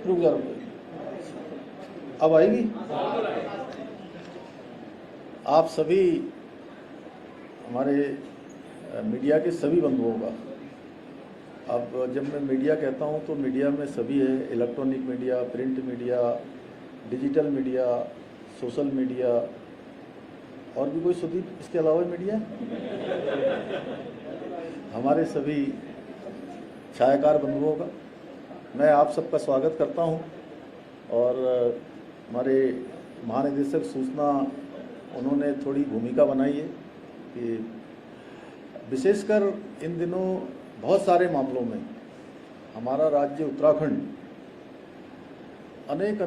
रुक जा रुक जा। अब आएगी। आप सभी हमारे मीडिया के सभी बंधुओं का, अब जब मैं मीडिया कहता हूं तो मीडिया में सभी है, electronic media, print media, digital media, social media, और भी कोई सुदीप इसके अलावा मीडिया हमारे सभी छायाकार बंधुओं का मैं आप सबका स्वागत करता हूं। और हमारे महानिदेशक सूचना, उन्होंने थोड़ी भूमिका बनाई है कि विशेषकर इन दिनों बहुत सारे मामलों में हमारा राज्य उत्तराखंड अनेक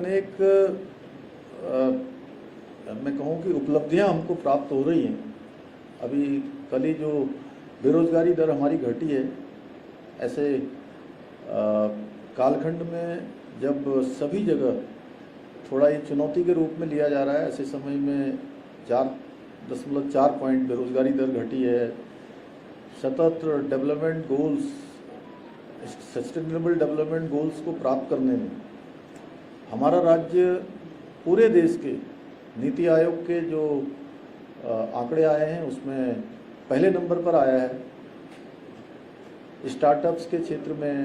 मैं कहूँ कि उपलब्धियां हमको प्राप्त हो रही हैं। अभी कल ही जो बेरोजगारी दर हमारी घटी है, ऐसे कालखंड में जब सभी जगह थोड़ा ये चुनौती के रूप में लिया जा रहा है, ऐसे समय में 4.4 पॉइंट बेरोजगारी दर घटी है। सतत development goals, sustainable development goals को प्राप्त करने में हमारा राज्य पूरे देश के नीति आयोग के जो आंकड़े आए हैं उसमें पहले नंबर पर आया है। स्टार्टअप्स के क्षेत्र में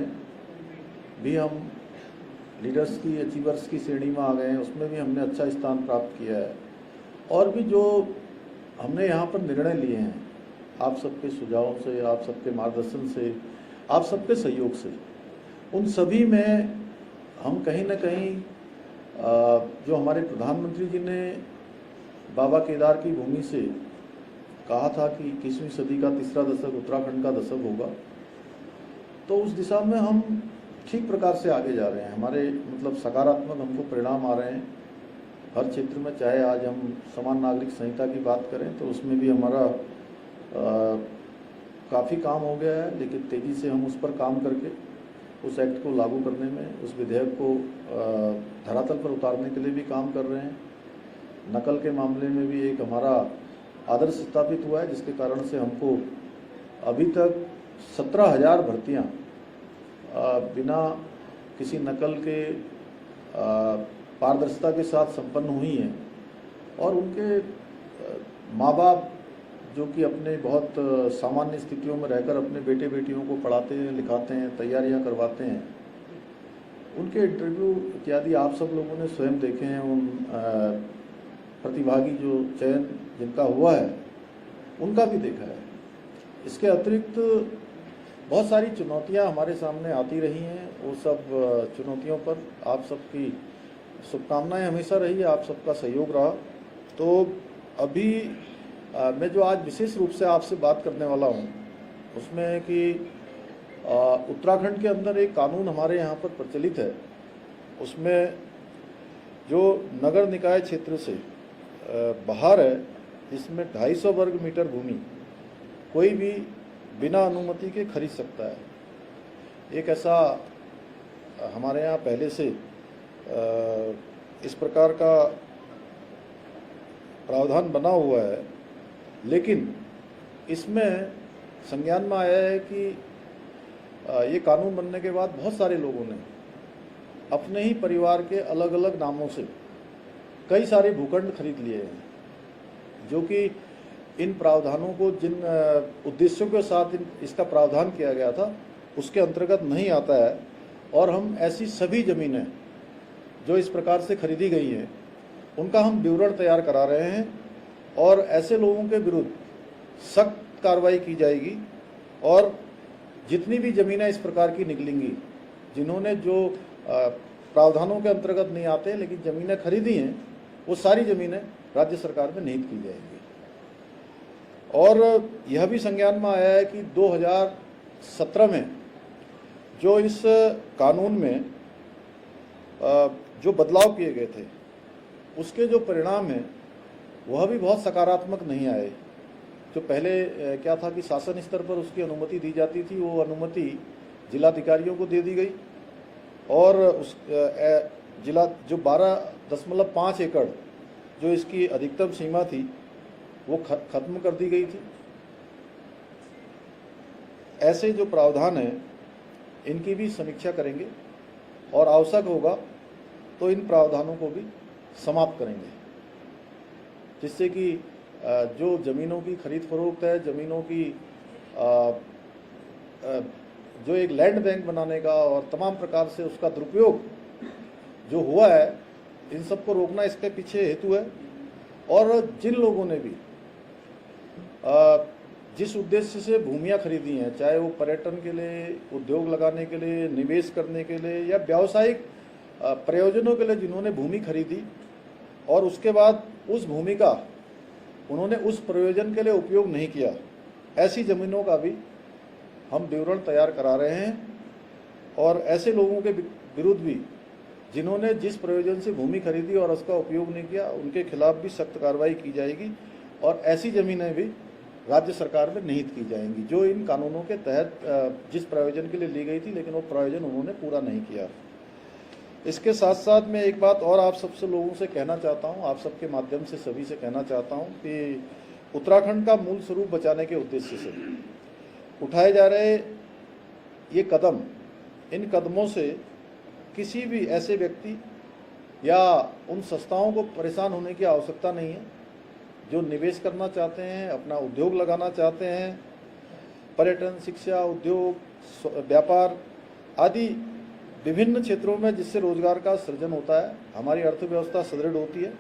भी हम लीडर्स की, अचीवर्स की श्रेणी में आ गए हैं, उसमें भी हमने अच्छा स्थान प्राप्त किया है। और भी जो हमने यहाँ पर निर्णय लिए हैं, आप सबके सुझावों से, आप सबके मार्गदर्शन से, आप सबके सहयोग से, उन सभी में हम कहीं ना कहीं जो हमारे प्रधानमंत्री जी ने बाबा केदार की भूमि से कहा था कि 21वीं सदी का तीसरा दशक उत्तराखंड का दशक होगा, तो उस दिशा में हम ठीक प्रकार से आगे जा रहे हैं। हमारे मतलब सकारात्मक हमको परिणाम आ रहे हैं हर क्षेत्र में। चाहे आज हम समान नागरिक संहिता की बात करें तो उसमें भी हमारा काफ़ी काम हो गया है, लेकिन तेज़ी से हम उस पर काम करके उस एक्ट को लागू करने में, उस विधेयक को धरातल पर उतारने के लिए भी काम कर रहे हैं। नकल के मामले में भी एक हमारा आदर्श स्थापित हुआ है, जिसके कारण से हमको अभी तक 17,000 भर्तियाँ बिना किसी नकल के पारदर्शिता के साथ संपन्न हुई हैं। और उनके माँ बाप जो कि अपने बहुत सामान्य स्थितियों में रहकर अपने बेटे बेटियों को पढ़ाते हैं, लिखाते हैं, तैयारियां करवाते हैं, उनके इंटरव्यू इत्यादि आप सब लोगों ने स्वयं देखे हैं। उन प्रतिभागी जो चयन जिनका हुआ है उनका भी देखा है। इसके अतिरिक्त बहुत सारी चुनौतियां हमारे सामने आती रही हैं। वो सब चुनौतियों पर आप सबकी शुभकामनाएं हमेशा रही है, आप सबका सहयोग रहा। तो अभी मैं जो आज विशेष रूप से आपसे बात करने वाला हूं उसमें कि उत्तराखंड के अंदर एक कानून हमारे यहाँ पर प्रचलित है। उसमें जो नगर निकाय क्षेत्र से बाहर है, इसमें 250 वर्ग मीटर भूमि कोई भी बिना अनुमति के खरीद सकता है। एक ऐसा हमारे यहाँ पहले से इस प्रकार का प्रावधान बना हुआ है, लेकिन इसमें संज्ञान में आया है कि ये कानून बनने के बाद बहुत सारे लोगों ने अपने ही परिवार के अलग अलग नामों से कई सारे भूखंड खरीद लिए हैं, जो कि इन प्रावधानों को, जिन उद्देश्यों के साथ इसका प्रावधान किया गया था उसके अंतर्गत नहीं आता है। और हम ऐसी सभी ज़मीनें जो इस प्रकार से खरीदी गई हैं उनका हम विवरण तैयार करा रहे हैं, और ऐसे लोगों के विरुद्ध सख्त कार्रवाई की जाएगी। और जितनी भी ज़मीनें इस प्रकार की निकलेंगी, जिन्होंने जो प्रावधानों के अंतर्गत नहीं आते लेकिन ज़मीनें खरीदी हैं, वो सारी ज़मीनें राज्य सरकार में निहित की जाएंगी। और यह भी संज्ञान में आया है कि 2017 में जो इस कानून में जो बदलाव किए गए थे उसके जो परिणाम हैं वह भी बहुत सकारात्मक नहीं आए। जो पहले क्या था कि शासन स्तर पर उसकी अनुमति दी जाती थी, वो अनुमति जिलाधिकारियों को दे दी गई, और उस जिला जो 12.5 एकड़ जो इसकी अधिकतम सीमा थी वो खत्म कर दी गई थी। ऐसे जो प्रावधान हैं इनकी भी समीक्षा करेंगे और आवश्यक होगा तो इन प्रावधानों को भी समाप्त करेंगे, जिससे कि जो ज़मीनों की खरीद फरोख्त है, ज़मीनों की जो एक लैंड बैंक बनाने का और तमाम प्रकार से उसका दुरुपयोग जो हुआ है, इन सबको रोकना इसके पीछे हेतु है। और जिन लोगों ने भी जिस उद्देश्य से भूमियाँ खरीदी हैं, चाहे वो पर्यटन के लिए, उद्योग लगाने के लिए, निवेश करने के लिए या व्यावसायिक प्रयोजनों के लिए जिन्होंने भूमि खरीदी और उसके बाद उस भूमि का उन्होंने उस प्रयोजन के लिए उपयोग नहीं किया, ऐसी ज़मीनों का भी हम विवरण तैयार करा रहे हैं। और ऐसे लोगों के विरुद्ध भी जिन्होंने जिस प्रयोजन से भूमि खरीदी और उसका उपयोग नहीं किया, उनके खिलाफ भी सख्त कार्रवाई की जाएगी और ऐसी ज़मीनें भी राज्य सरकार में निहित की जाएंगी जो इन कानूनों के तहत जिस प्रयोजन के लिए ली गई थी, लेकिन वो प्रयोजन उन्होंने पूरा नहीं किया। इसके साथ साथ मैं एक बात और आप सबसे लोगों से कहना चाहता हूँ, आप सबके माध्यम से सभी से कहना चाहता हूँ कि उत्तराखंड का मूल स्वरूप बचाने के उद्देश्य से उठाए जा रहे ये कदम, इन कदमों से किसी भी ऐसे व्यक्ति या उन संस्थाओं को परेशान होने की आवश्यकता नहीं है जो निवेश करना चाहते हैं, अपना उद्योग लगाना चाहते हैं। पर्यटन, शिक्षा, उद्योग, व्यापार आदि विभिन्न क्षेत्रों में जिससे रोजगार का सृजन होता है, हमारी अर्थव्यवस्था सुदृढ़ होती है,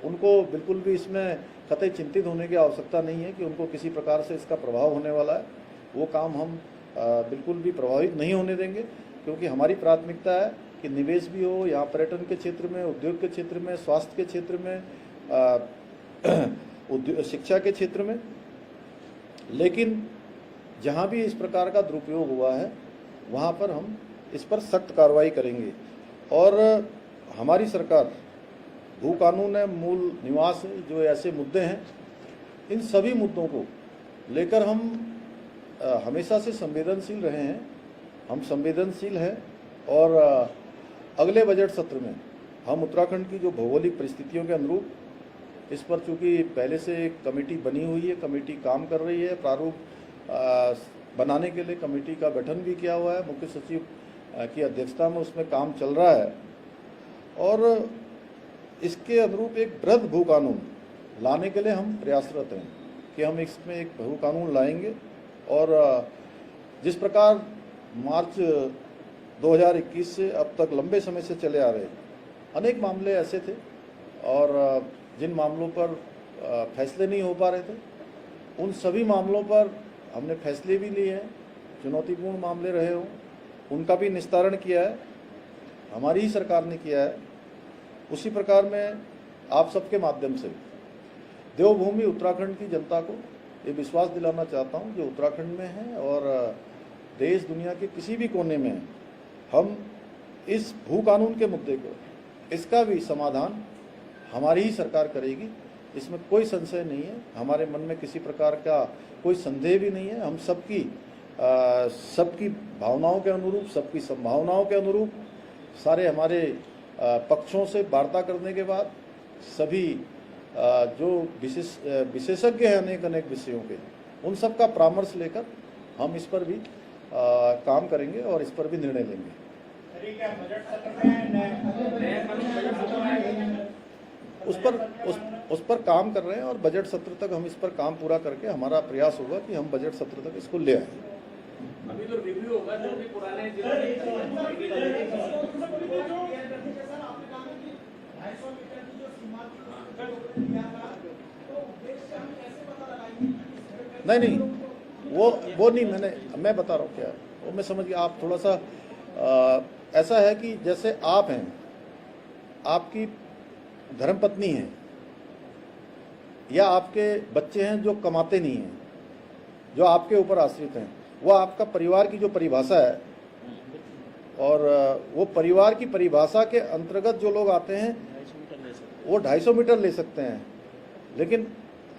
उनको बिल्कुल भी इसमें कतई चिंतित होने की आवश्यकता नहीं है कि उनको किसी प्रकार से इसका प्रभाव होने वाला है। वो काम हम बिल्कुल भी प्रभावित नहीं होने देंगे, क्योंकि हमारी प्राथमिकता है कि निवेश भी हो यहाँ पर्यटन के क्षेत्र में, उद्योग के क्षेत्र में, स्वास्थ्य के क्षेत्र में, शिक्षा के क्षेत्र में। लेकिन जहाँ भी इस प्रकार का दुरुपयोग हुआ है वहाँ पर हम इस पर सख्त कार्रवाई करेंगे। और हमारी सरकार भू कानून है, मूल निवास है, जो ऐसे मुद्दे हैं, इन सभी मुद्दों को लेकर हम हमेशा से संवेदनशील रहे हैं। हम संवेदनशील हैं और अगले बजट सत्र में हम उत्तराखंड की जो भौगोलिक परिस्थितियों के अनुरूप, इस पर चूँकि पहले से एक कमेटी बनी हुई है, कमेटी काम कर रही है, प्रारूप बनाने के लिए कमेटी का गठन भी किया हुआ है, मुख्य सचिव की अध्यक्षता में उसमें काम चल रहा है। और इसके अनुरूप एक वृहद भू कानून लाने के लिए हम प्रयासरत हैं कि हम इसमें एक भू कानून लाएंगे। और जिस प्रकार मार्च 2021 से अब तक लंबे समय से चले आ रहे अनेक मामले ऐसे थे और जिन मामलों पर फैसले नहीं हो पा रहे थे, उन सभी मामलों पर हमने फैसले भी लिए हैं। चुनौतीपूर्ण मामले रहे हों, उनका भी निस्तारण किया है, हमारी ही सरकार ने किया है। उसी प्रकार में आप सबके माध्यम से देवभूमि उत्तराखंड की जनता को ये विश्वास दिलाना चाहता हूँ जो उत्तराखंड में है और देश दुनिया के किसी भी कोने में है, हम इस भू कानून के मुद्दे को, इसका भी समाधान हमारी ही सरकार करेगी, इसमें कोई संशय नहीं है। हमारे मन में किसी प्रकार का कोई संदेह भी नहीं है। हम सबकी भावनाओं के अनुरूप, सबकी संभावनाओं के अनुरूप, सारे हमारे पक्षों से वार्ता करने के बाद सभी जो विशेषज्ञ हैं अनेक विषयों के, उन सब का परामर्श लेकर हम इस पर भी काम करेंगे और इस पर भी निर्णय लेंगे। उस पर काम कर रहे हैं और बजट सत्र तक हम इस पर काम पूरा करके हमारा प्रयास होगा कि हम बजट सत्र तक इसको ले आए। अभी तो रिव्यू होगा जो भी पुराने नहीं, वो नहीं, मैं बता रहा हूँ क्या, वो मैं समझ गया। आप थोड़ा सा ऐसा है कि जैसे आप हैं, आपकी धर्मपत्नी है या आपके बच्चे हैं जो कमाते नहीं हैं, जो आपके ऊपर आश्रित हैं, वो आपका परिवार की जो परिभाषा है, और वो परिवार की परिभाषा के अंतर्गत जो लोग आते हैं वो 250 मीटर ले सकते हैं। लेकिन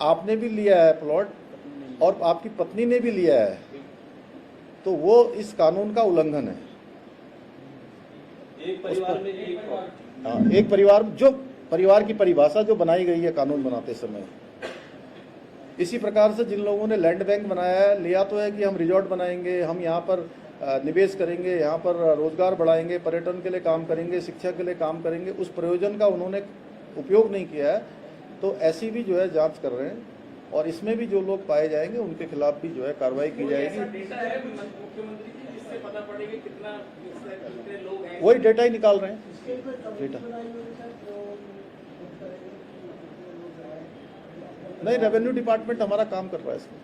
आपने भी लिया है प्लॉट और आपकी पत्नी ने भी लिया है, तो वो इस कानून का उल्लंघन है। एक परिवार में एक परिवार, जो परिवार की परिभाषा जो बनाई गई है कानून बनाते समय, इसी प्रकार से जिन लोगों ने लैंड बैंक बनाया है, लिया तो है कि हम रिजॉर्ट बनाएंगे, हम यहाँ पर निवेश करेंगे, यहाँ पर रोजगार बढ़ाएंगे, पर्यटन के लिए काम करेंगे, शिक्षा के लिए काम करेंगे, उस प्रयोजन का उन्होंने उपयोग नहीं किया है। तो ऐसी भी जो है जांच कर रहे हैं और इसमें भी जो लोग पाए जाएंगे उनके खिलाफ भी जो है कार्रवाई की जाएगी। डेटा है मुख्यमंत्री जी जिससे पता पड़ेगा कितने लोग हैं, वही डेटा ही निकाल रहे हैं। डेटा नहीं, रेवेन्यू डिपार्टमेंट हमारा काम कर रहा है इसमें।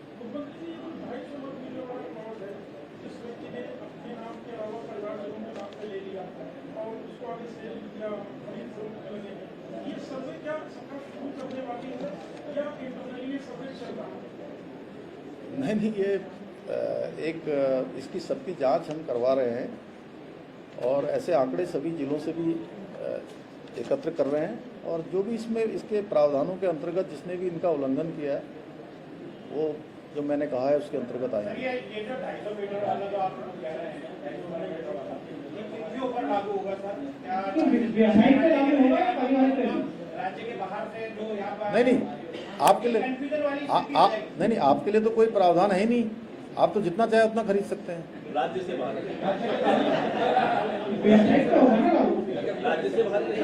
नहीं, ये एक इसकी सबकी जांच हम करवा रहे हैं और ऐसे आंकड़े सभी जिलों से भी एकत्र कर रहे हैं और जो भी इसमें इसके प्रावधानों के अंतर्गत जिसने भी इनका उल्लंघन किया है वो जो मैंने कहा है उसके अंतर्गत आएंगे। नहीं, आपके लिए नहीं, आपके लिए तो कोई प्रावधान है ही नहीं। आप तो जितना चाहे उतना खरीद सकते हैं। राज्य से बाहर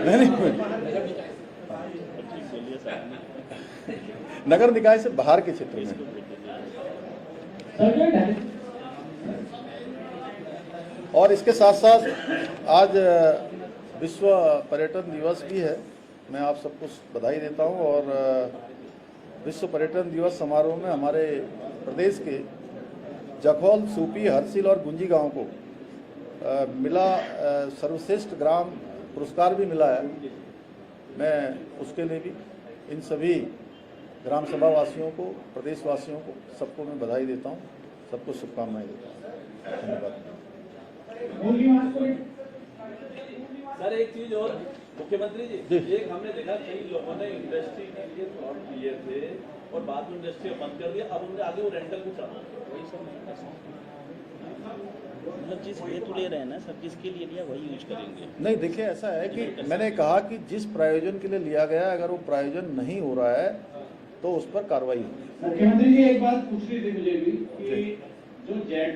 नहीं, नगर निकाय से बाहर के क्षेत्र में। और इसके साथ साथ आज विश्व पर्यटन दिवस भी है। मैं आप सबको बधाई देता हूं और विश्व पर्यटन दिवस समारोह में हमारे प्रदेश के जखौल, सूपी, हरसिल और गुंजी गांव को मिला सर्वश्रेष्ठ ग्राम पुरस्कार भी मिला है। मैं उसके लिए भी इन सभी ग्राम सभा वासियों को, प्रदेशवासियों को, सबको मैं बधाई देता हूं, सबको शुभकामनाएं देता हूं। धन्यवाद। सर एक चीज और मुख्यमंत्री जी, एक हमने देखा कई लोगों ने इंडस्ट्री के लिए प्लॉट लिए थे और बाद में इंडस्ट्री बंद कर दिया, अब उनके आगे वो रेंटल को चला मतलब जिस हेतु ले रहे हैं ना सर, जिसके लिए लिया वही यूज करेंगे। नहीं, देखिए ऐसा है कि मैंने कहा कि जिस प्रयोजन के लिए लिया गया अगर वो प्रयोजन नहीं हो रहा है तो उस पर कार्रवाई होगी। मुख्यमंत्री जी एक बात पूछनी थी मुझे भी कि जो ZAD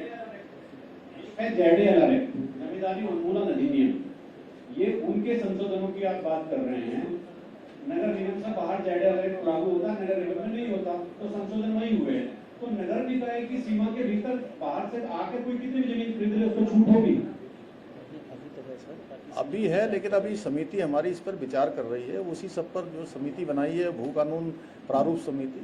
जमींदारी उन्मूलन अधिनियम, ये उनके संशोधनों की आप बात कर रहे हैं। नगर निगम से बाहर ZAD लागू होता, नगर निगम में नहीं होता, तो संशोधन वही हुए हैं। तो नगर निकाय की सीमा के भीतर बाहर से आके कोई कितनी भी जमीन खरीद ले उसको छूट होगी? अभी है, लेकिन अभी समिति हमारी इस पर विचार कर रही है। उसी सब पर जो समिति बनाई है भू कानून प्रारूप समिति,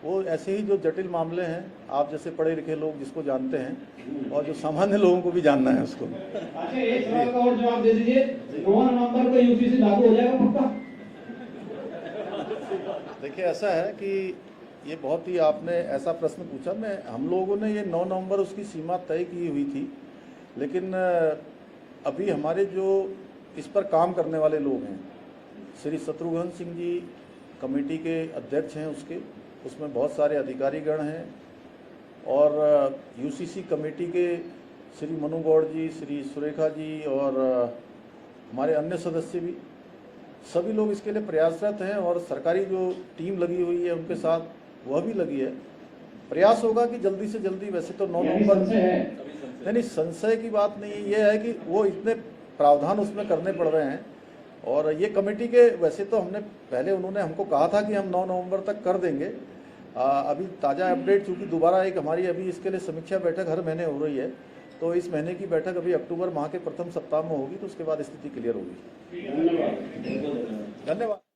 वो ऐसे ही जो जटिल मामले हैं, आप जैसे पढ़े लिखे लोग जिसको जानते हैं और जो सामान्य लोगों को भी जानना है उसको। अच्छा, एक सवाल का और जवाब दे दीजिए, 9 नवंबर को यूसीसी लागू हो जाएगा पक्का? देखिए ऐसा है कि ये बहुत ही आपने ऐसा प्रश्न पूछा। हम लोगों ने ये 9 नवंबर उसकी सीमा तय की हुई थी, लेकिन अभी हमारे जो इस पर काम करने वाले लोग हैं, श्री शत्रुघ्न सिंह जी कमेटी के अध्यक्ष हैं, उसमें बहुत सारे अधिकारीगण हैं और यूसीसी कमेटी के श्री मनु गौड़ जी, श्री सुरेखा जी और हमारे अन्य सदस्य भी, सभी लोग इसके लिए प्रयासरत हैं और सरकारी जो टीम लगी हुई है उनके साथ वह भी लगी है। प्रयास होगा कि जल्दी से जल्दी, वैसे तो 9 नवंबर नहीं, संशय की बात नहीं है। ये है कि वो इतने प्रावधान उसमें करने पड़ रहे हैं और ये कमेटी के, वैसे तो हमने पहले उन्होंने हमको कहा था कि हम 9 नवंबर तक कर देंगे। अभी ताज़ा अपडेट, चूँकि दोबारा एक हमारी अभी इसके लिए समीक्षा बैठक हर महीने हो रही है, तो इस महीने की बैठक अभी अक्टूबर माह के प्रथम सप्ताह में होगी, तो उसके बाद स्थिति क्लियर होगी। धन्यवाद।